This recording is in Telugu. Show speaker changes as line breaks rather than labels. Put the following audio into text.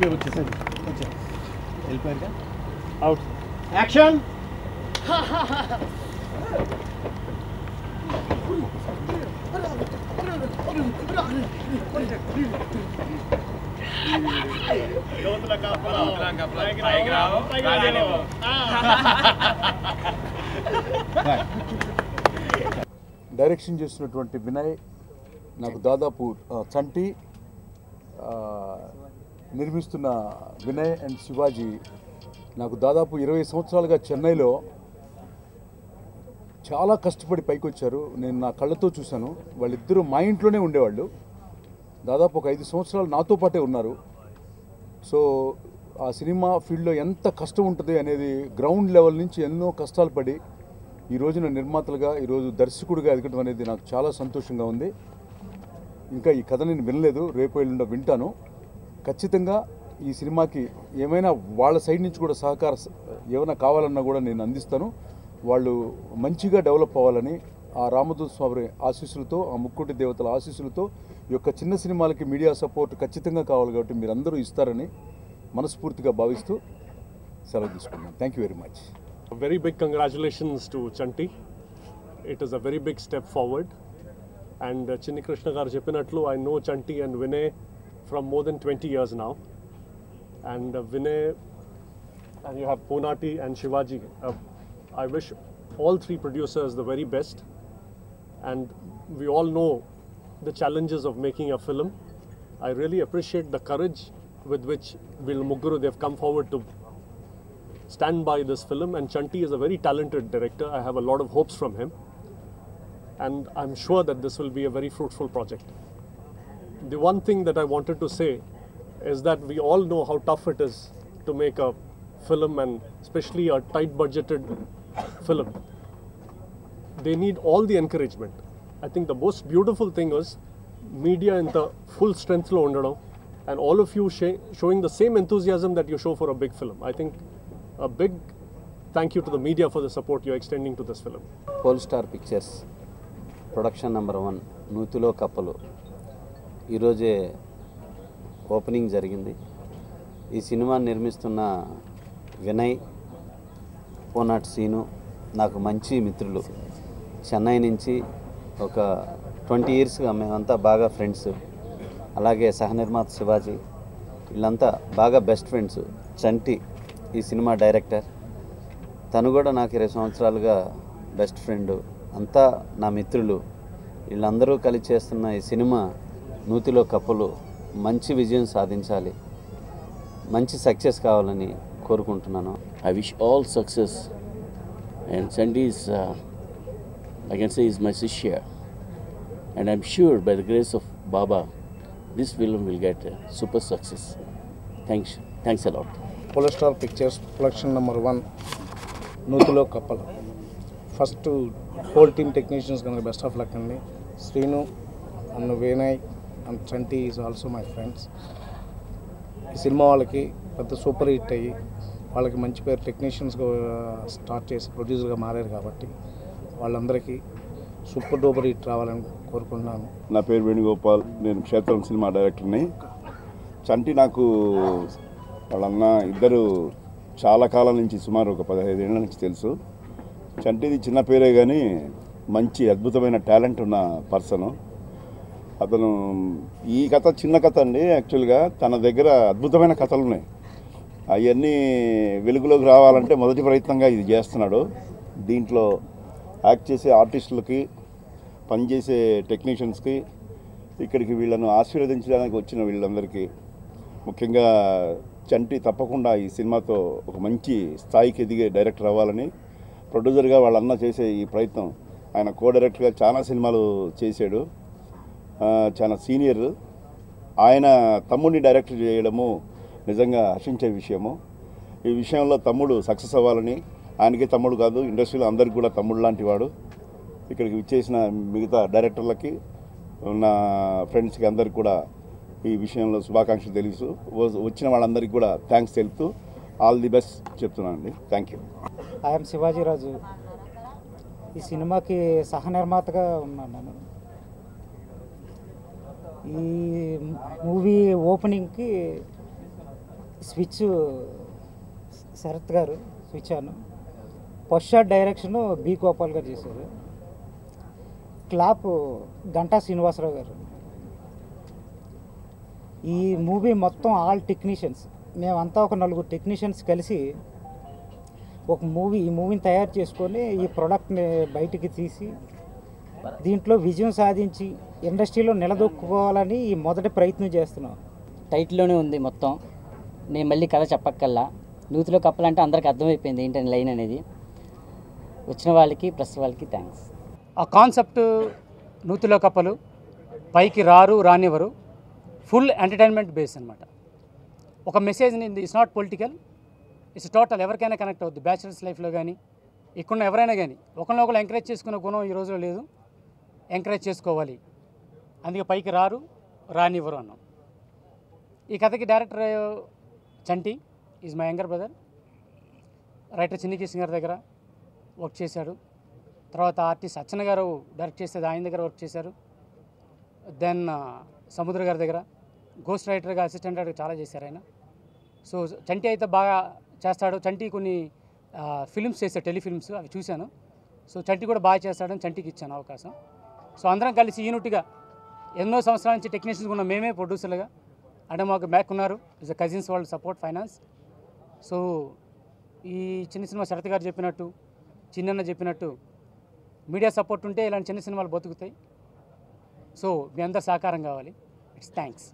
మీరు వచ్చేసారు వెళ్ళిపోయారుగా అవుట్ యాక్షన్
డైరెక్షన్ చేసినటువంటి వినయ్ నాకు దాదాపు చంటి నిర్మిస్తున్న వినయ్ అండ్ శివాజీ నాకు దాదాపు 20 సంవత్సరాలుగా చెన్నైలో చాలా కష్టపడి పైకి వచ్చారు. నేను నా కళ్ళతో చూశాను. వాళ్ళిద్దరూ మా ఇంట్లోనే ఉండేవాళ్ళు. దాదాపు ఒక 5 సంవత్సరాలు నాతో పాటే ఉన్నారు. సో ఆ సినిమా ఫీల్డ్లో ఎంత కష్టం ఉంటుంది అనేది గ్రౌండ్ లెవెల్ నుంచి ఎన్నో కష్టాలు పడి ఈ రోజున నిర్మాతలుగా ఈరోజు దర్శకుడిగా ఎదగడం అనేది నాకు చాలా సంతోషంగా ఉంది. ఇంకా ఈ కథ నేను వినలేదు, రేపు ఎల్లుండో వింటాను. ఖచ్చితంగా ఈ సినిమాకి ఏమైనా వాళ్ళ సైడ్ నుంచి కూడా సహకారం ఏమైనా కావాలన్నా కూడా నేను అందిస్తాను. వాళ్ళు మంచిగా డెవలప్ అవ్వాలని ఆ రామదూత స్వామి ఆశీస్సులతో, ఆ ముక్కోటి దేవతల ఆశీస్సులతో ఈ యొక్క చిన్న సినిమాలకి మీడియా సపోర్ట్ ఖచ్చితంగా కావాలి కాబట్టి మీరు అందరూ ఇస్తారని మనస్ఫూర్తిగా భావిస్తూ సెలవు తీసుకున్నాను. Thank you very much.
Very big congratulations to Chanti. It is a very big step forward. And Chinni Krishna garu cheppinatlu, I know Chanti and Vinay from more than 20 years now. And Vinay, and you have Ponati and Shivaji. I wish all three producers the very best. And we all know the challenges of making a film. I really appreciate the courage with which Vil Mugguru they've come forward to stand by this film, and Chanti is a very talented director. I have a lot of hopes from him, and I'm sure that this will be a very fruitful project. The one thing that I wanted to say is that we all know how tough it is to make a film, and especially a tight budgeted film. They need all the encouragement. I think the most beautiful thing is media in the full strength lo undadam, and all of you showing the same enthusiasm that you show for a big film. I think a big thank you to the media for the support you're extending to this film.
Polestar Pictures production number 1 నూతిలో కప్పలు ఈరోజే ఓపెనింగ్ జరిగింది. ఈ సినిమా నిర్మిస్తున్న వినయ్, పోనాట్ సీను నాకు మంచి మిత్రులు. చెన్నై నుంచి ఒక 20 ఇయర్స్గా మేమంతా బాగా ఫ్రెండ్స్. అలాగే సహనిర్మాత శివాజీ, వీళ్ళంతా బాగా బెస్ట్ ఫ్రెండ్స్. చంటి ఈ సినిమా డైరెక్టర్, తను కూడా నాకు 20 సంవత్సరాలుగా బెస్ట్ ఫ్రెండ్. అంతా నా మిత్రులు. వీళ్ళందరూ కలిసి చేస్తున్న ఈ సినిమా నూతిలో కప్పలు మంచి విజయం సాధించాలి, మంచి సక్సెస్ కావాలని కోరుకుంటున్నాను.
I wish all success, and Chanti is, I can say, is my Shishya, and I'm sure by the grace of Baba, this film will get a super success. Thanks a lot.
Polestar Pictures production number 1 నూతిలో కప్పలు. ఫస్ట్ హోల్ టీమ్ టెక్నీషియన్స్ కనుక బెస్ట్ ఆఫ్ లక్ అండి. Srinu and Vinay and Chanti is also my friends. ఈ సినిమా వాళ్ళకి పెద్ద సూపర్ హిట్ అయ్యి వాళ్ళకి మంచి పేరు టెక్నీషియన్స్గా స్టార్ట్ చేసి ప్రొడ్యూసర్గా మారారు కాబట్టి వాళ్ళందరికీ సూపర్ డూపర్ హిట్ రావాలని కోరుకుంటున్నాను.
నా పేరు వేణుగోపాల్, నేను క్షేత్రం సినిమా డైరెక్టర్ని. చంటి నాకు వాళ్ళన్న ఇద్దరు చాలా కాలం నుంచి, సుమారు ఒక 15 ఏళ్ళ నుంచి తెలుసు. చంటిది చిన్న పేరే కానీ మంచి అద్భుతమైన టాలెంట్ ఉన్న పర్సను అతను. ఈ కథ చిన్న కథ అండి. యాక్చువల్గా తన దగ్గర అద్భుతమైన కథలు ఉన్నాయి. అవన్నీ వెలుగులోకి రావాలంటే మొదటి ప్రయత్నంగా ఇది చేస్తున్నాడు. దీంట్లో యాక్ట్ చేసే ఆర్టిస్టులకి, పనిచేసే టెక్నీషియన్స్కి, ఇక్కడికి వీళ్ళను ఆశీర్వదించడానికి వచ్చిన వీళ్ళందరికీ, ముఖ్యంగా చంటి తప్పకుండా ఈ సినిమాతో ఒక మంచి స్థాయికి ఎదిగే డైరెక్టర్ అవ్వాలని, ప్రొడ్యూసర్గా వాళ్ళన్న చేసే ఈ ప్రయత్నం, ఆయన కో డైరెక్టర్గా చాలా సినిమాలు చేశాడు, చాలా సీనియర్. ఆయన తమ్ముడిని డైరెక్టర్ చేయడము నిజంగా హర్షించే విషయము. ఈ విషయంలో తమ్ముడు సక్సెస్ అవ్వాలని, ఆయనకి తమ్ముడు కాదు, ఇండస్ట్రీలో అందరికీ కూడా తమ్ముడు లాంటి వాడు. ఇక్కడికి విచ్చేసిన మిగతా డైరెక్టర్లకి, నా ఫ్రెండ్స్కి అందరికీ కూడా ఈ విషయంలో శుభాకాంక్షలు తెలుసు. వచ్చిన వాళ్ళందరికీ కూడా థ్యాంక్స్ తెలుపుతూ ఆల్ ది బెస్ట్ చెప్తున్నాను అండి. Thank you.
ఐఎమ్ శివాజీరాజు. ఈ సినిమాకి సహనిర్మాతగా ఉన్నాను నేను. ఈ మూవీ ఓపెనింగ్కి స్విచ్ శరత్ గారు switch on, first shot direction B Gopal గారు చేశారు, క్లాప్ గంటా శ్రీనివాసరావు గారు. ఈ మూవీ మొత్తం ఆల్ టెక్నీషియన్స్, మేమంతా ఒక 4 టెక్నీషియన్స్ కలిసి ఈ మూవీని తయారు చేసుకొని ఈ ప్రోడక్ట్ని బయటికి తీసి దీంట్లో విజయం సాధించి ఇండస్ట్రీలో నిలదొక్కుకోవాలని ఈ మొదటి ప్రయత్నం చేస్తున్నాం.
టైటిల్లోనే ఉంది మొత్తం, నేను మళ్ళీ కథ చెప్పక్కల్లా. నూతిలో కప్పలంటే అందరికి అర్థమైపోయింది ఏంటని లైన్ అనేది. వచ్చిన వాళ్ళకి ప్రెస్ వాళ్ళకి థ్యాంక్స్.
ఆ కాన్సెప్ట్ నూతిలో కప్పలు, పైకి రానివ్వరు, ఫుల్ ఎంటర్టైన్మెంట్ బేస్ అనమాట. ఒక మెసేజ్ని, it's not political, it's total ఎవరికైనా కనెక్ట్ అవుద్ది. బ్యాచిలర్స్ లైఫ్లో కానీ ఇక్కడున్న ఎవరైనా కానీ ఒకరినొకరు ఎంకరేజ్ చేసుకునే గుణం ఈ రోజులో లేదు. ఎంకరేజ్ చేసుకోవాలి, అందుకే పైకి రానివ్వరు అన్నాం. ఈ కథకి director Chanti is my younger brother. Writer Chinni Krishna గారి దగ్గర వర్క్ చేశాడు. తర్వాత ఆర్టిస్ట్ అచ్చన్న గారు డైరెక్ట్ చేసేది ఆయన దగ్గర వర్క్ చేశారు. దెన్ సముద్ర గారి దగ్గర గోస్ట్ రైటర్గా, అసిస్టెంట్ రైటర్గా చాలా చేశారు ఆయన. సో చంటి అయితే బాగా చేస్తాడు. చంటి కొన్ని ఫిల్మ్స్ చేశాడు, టెలిఫిల్మ్స్, అవి చూశాను. సో చంటి కూడా బాగా చేస్తాడని చంటికి ఇచ్చాను అవకాశం. సో అందరం కలిసి యూనిట్గా ఎన్నో సంవత్సరాల నుంచి టెక్నీషియన్స్ ఉన్న మేమే ప్రొడ్యూసర్లుగా, అంటే మాకు బ్యాక్ ఉన్నారు ఇస్ అ కజిన్స్ వాళ్ళు సపోర్ట్ ఫైనాన్స్. సో ఈ చిన్న సినిమా శరత్ గారు చెప్పినట్టు, చిన్న చెప్పినట్టు మీడియా సపోర్ట్ ఉంటే ఇలాంటి చిన్న సినిమాలు బతుకుతాయి. సో మీ అందరు సహకారం కావాలి. It's thanks.